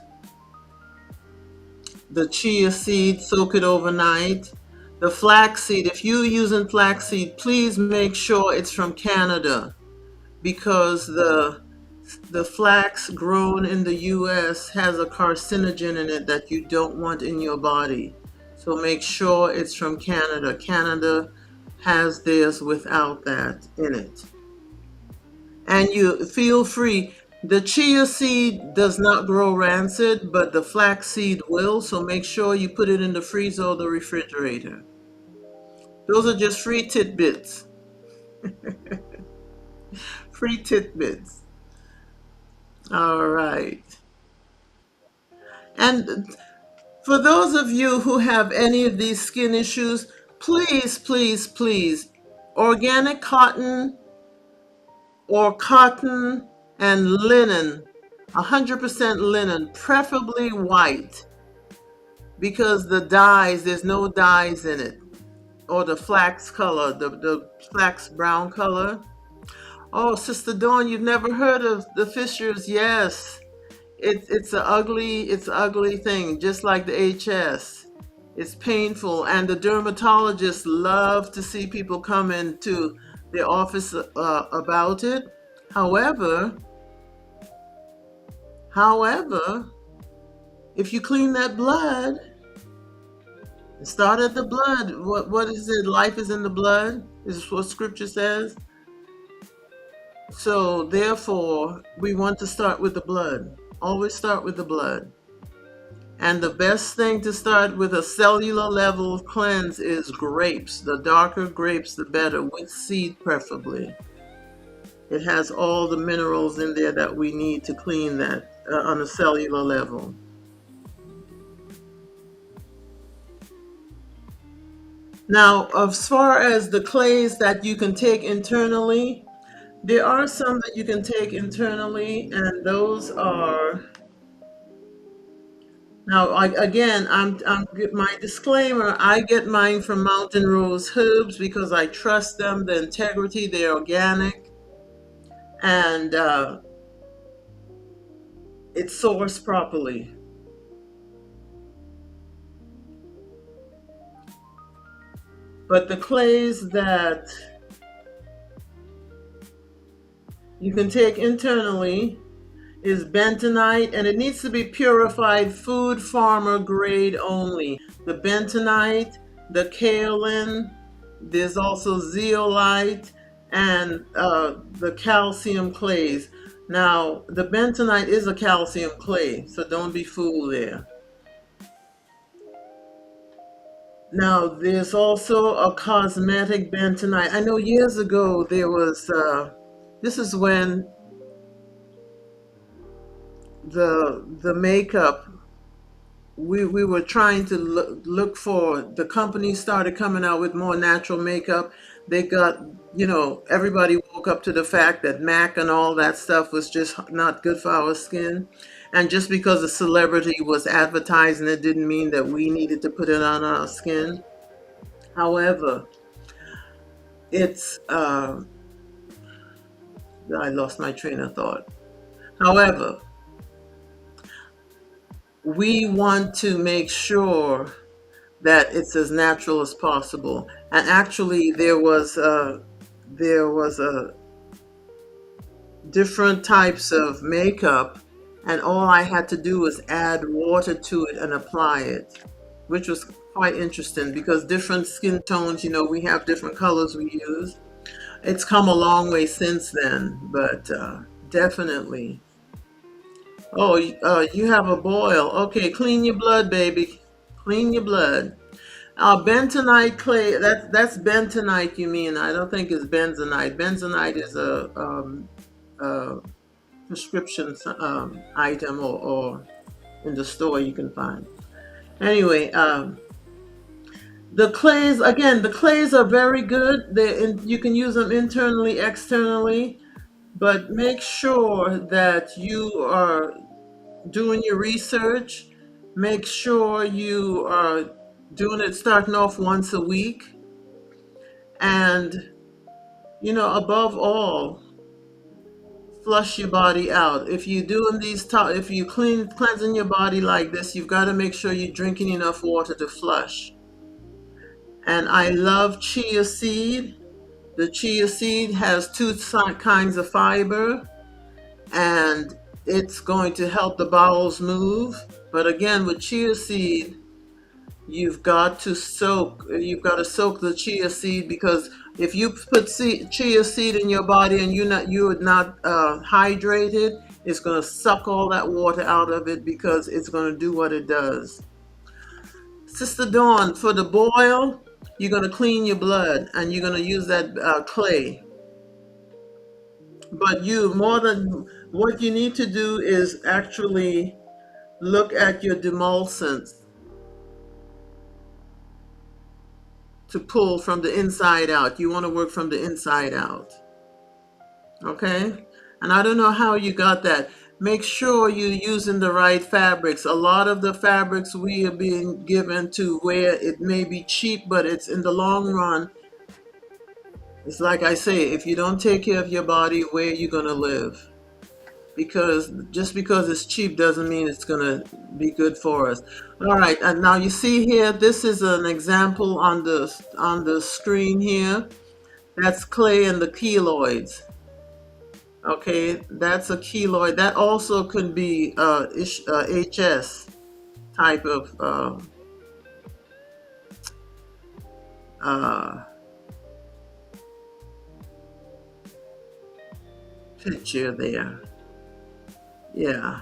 the chia seed, soak it overnight. The flaxseed, if you're using flaxseed, please make sure it's from Canada, because the flax grown in the US has a carcinogen in it that you don't want in your body. So make sure it's from Canada. Canada has theirs without that in it. And you feel free, The chia seed does not grow rancid, but the flax seed will, so make sure you put it in the freezer or the refrigerator. Those are just free tidbits. Free tidbits. All right. And for those of you who have any of these skin issues, please, please, please, organic cotton or cotton and linen, 100% linen, preferably white, because the dyes, there's no dyes in it, or the flax color, the flax brown color. Oh, Sister Dawn, you've never heard of the fissures? Yes. It's an ugly thing, just like the HS. It's painful, and the dermatologists love to see people come into the office about it. However, however, if you clean that blood, start at the blood. What is it? Life is in the blood. Is what Scripture says. So therefore, we want to start with the blood. Always start with the blood. And the best thing to start with a cellular level cleanse is grapes. The darker grapes, the better, with seed preferably. It has all the minerals in there that we need to clean that on a cellular level. Now, as far as the clays that you can take internally, there are some that you can take internally, and those are. Now, again, I'm my disclaimer. I get mine from Mountain Rose Herbs because I trust them, the integrity, they're organic, and it's sourced properly. But the clays that you can take internally is bentonite, and it needs to be purified food farmer grade only. The bentonite, the kaolin, there's also zeolite, and the calcium clays. Now, the bentonite is a calcium clay, so don't be fooled there. Now, there's also a cosmetic bentonite. I know years ago there was, this is when the makeup, we were trying to look for, the companies started coming out with more natural makeup. They got, everybody woke up to the fact that MAC and all that stuff was just not good for our skin. And just because a celebrity was advertising it didn't mean that we needed to put it on our skin. However, it's, I lost my train of thought. However, we want to make sure that it's as natural as possible. And actually, there was a different types of makeup, and all I had to do was add water to it and apply it, which was quite interesting because different skin tones, we have different colors we use. It's come a long way since then, but definitely. Oh, you have a boil. Okay, clean your blood, baby. Clean your blood. Bentonite clay. That's bentonite. You mean? I don't think it's benzonite. Benzonite is a prescription item, or in the store you can find. Anyway, the clays are very good. You can use them internally, externally, but make sure that you are doing your research. Make sure you are doing it, starting off once a week. And, above all, flush your body out. If you're doing if you cleansing your body like this, you've got to make sure you're drinking enough water to flush. And I love chia seed. The chia seed has two kinds of fiber, and it's going to help the bowels move. But again, with chia seed, you've got to soak the chia seed, because if you put chia seed in your body and you're not hydrated, It's going to suck all that water out of it because it's going to do what it does. Sister Dawn, for the boil, you're going to clean your blood and you're going to use that clay. But more than what you need to do is actually look at your demulcents to pull from the inside out. You want to work from the inside out. Okay? And I don't know how you got that. Make sure you're using the right fabrics. A lot of the fabrics we are being given to where it may be cheap, but it's in the long run. It's like I say, if you don't take care of your body, where are you going to live? Because just because it's cheap doesn't mean it's going to be good for us. All right, and now you see here, this is an example on the screen here. That's clay and the keloids. Okay, that's a keloid. That also could be HS type of picture there. Yeah.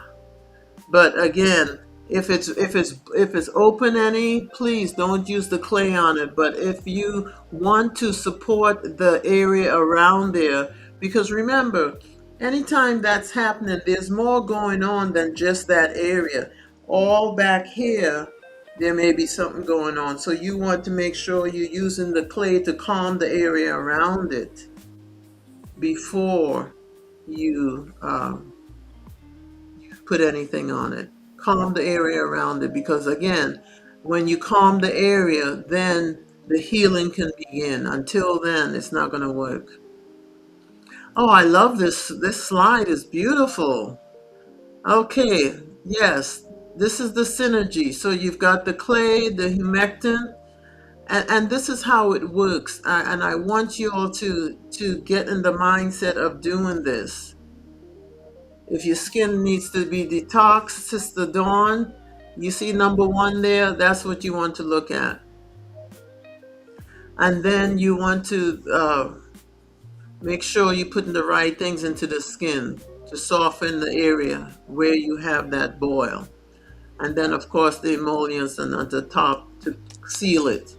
But again, if it's open any, please don't use the clay on it. But if you want to support the area around there, because remember, anytime that's happening, there's more going on than just that area. All back here, there may be something going on. So you want to make sure you're using the clay to calm the area around it before you put anything on it. Calm the area around it, because again, when you calm the area, then the healing can begin. Until then, it's not going to work. Oh, I love this. This slide is beautiful. Okay, yes, this is the synergy. So you've got the clay, the humectant, and this is how it works. And I want you all to get in the mindset of doing this. If your skin needs to be detoxed, Sister Dawn, you see number 1 there? That's what you want to look at. And then you want to make sure you're putting the right things into the skin to soften the area where you have that boil. And then, of course, the emollients and at the top to seal it.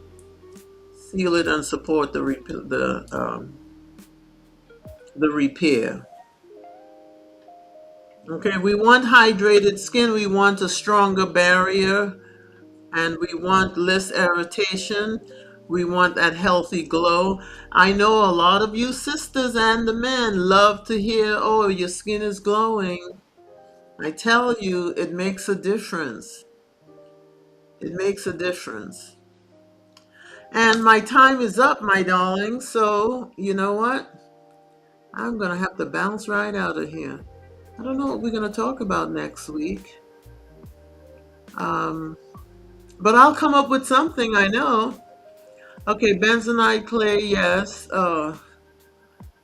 Seal it and support the repair. Okay, we want hydrated skin, we want a stronger barrier, and we want less irritation. We want that healthy glow. I know a lot of you sisters and the men love to hear, oh, your skin is glowing. I tell you, it makes a difference. It makes a difference. And my time is up, my darling, so you know what? I'm going to have to bounce right out of here. I don't know what we're going to talk about next week. But I'll come up with something, I know. Okay, bentonite clay, yes.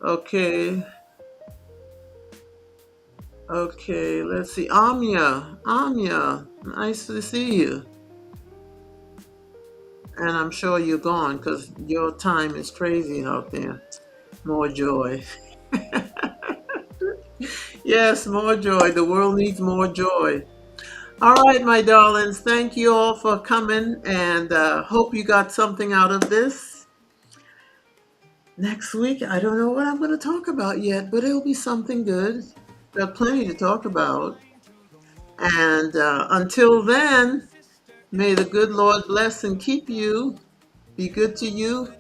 Okay. Okay, let's see. Amya, nice to see you. And I'm sure you're gone because your time is crazy out there. More joy. Yes, more joy. The world needs more joy. All right, my darlings. Thank you all for coming, and hope you got something out of this. Next week, I don't know what I'm going to talk about yet, but it'll be something good. Got plenty to talk about. And until then, may the good Lord bless and keep you. Be good to you.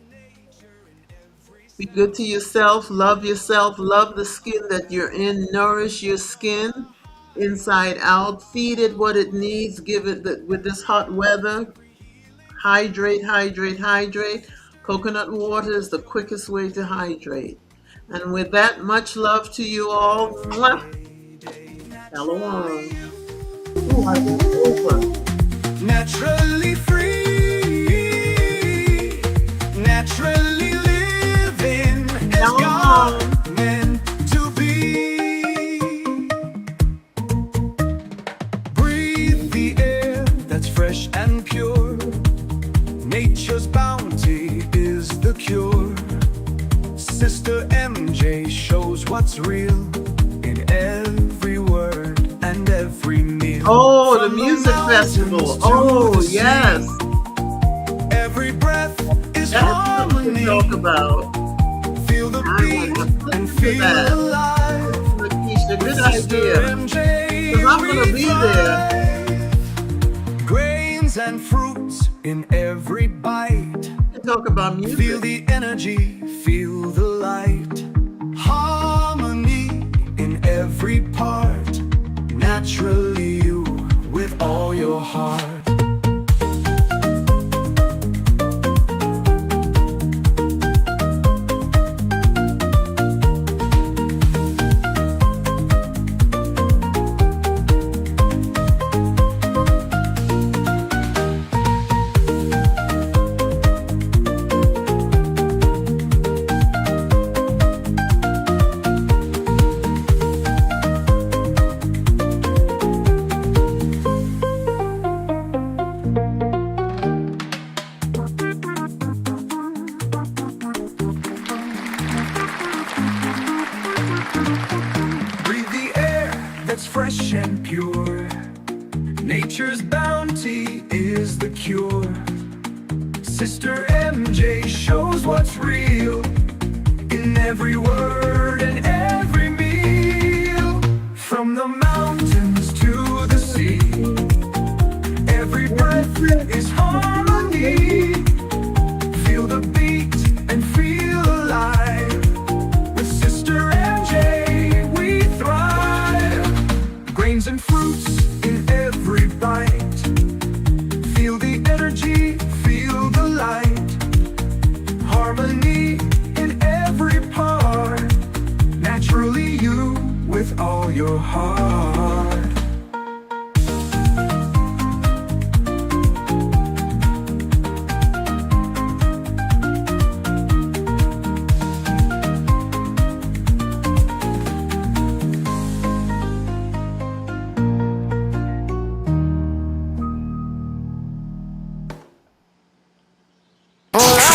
Be good to yourself. Love the skin that you're in. Nourish your skin inside out. Feed it what it needs. Give it with this hot weather. Hydrate, hydrate, hydrate. Coconut water is the quickest way to hydrate. And with that, much love to you all. Mwah. Shalom. Ooh, I went over. Naturally free, naturally living as God meant to be. Breathe the air that's fresh and pure. Nature's bounty is the cure. Sister MJ shows what's real in every word. the From the music festival. mountains to Oh, the sea. yes. Every breath is That's something to harmony. talk about. Feel the I beat want to and listen to feel that. alive. Lakeisha, good Sister idea. MJ, Because I'm going to we be there. thrive. Grains and fruits in every bite. To talk about Feel music. the energy, feel the light. Harmony in every part. Naturally you with all your heart. Breathe the air that's fresh and pure. Nature's bounty is the cure. Sister MJ shows what's real in every word and every meal. From the mountains to the sea, every breath is harmony. Feel the beat and feel alive. With Sister MJ we thrive. Grains and fruits in every bite. Feel the energy, feel the light. Harmony in every part. Naturally you with all your heart.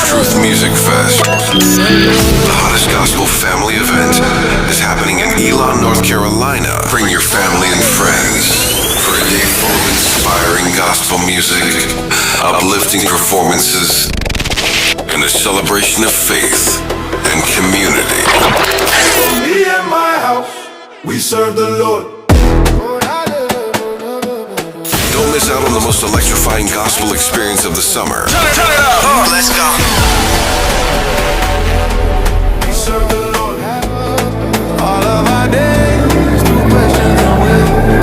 Truth Music Fest, the hottest gospel family event, is happening in Elon, North Carolina. Bring your family and friends for a day full of inspiring gospel music, uplifting performances, and a celebration of faith and community. Me and my house, we serve the Lord. Don't miss out on the most electrifying gospel experience of the summer. Turn it up. Let's go. We serve the Lord. All of our days, no questions and will.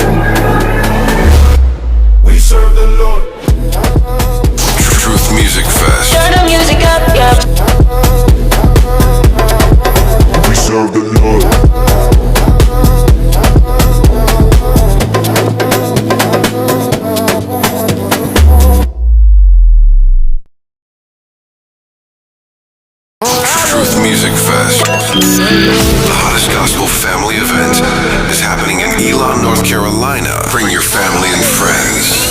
We serve the Lord. Truth Music Fest. Turn the music up, yeah. We serve the Lord. Truth Music Fest, the hottest gospel family event, is happening in Elon, North Carolina. Bring your family and friends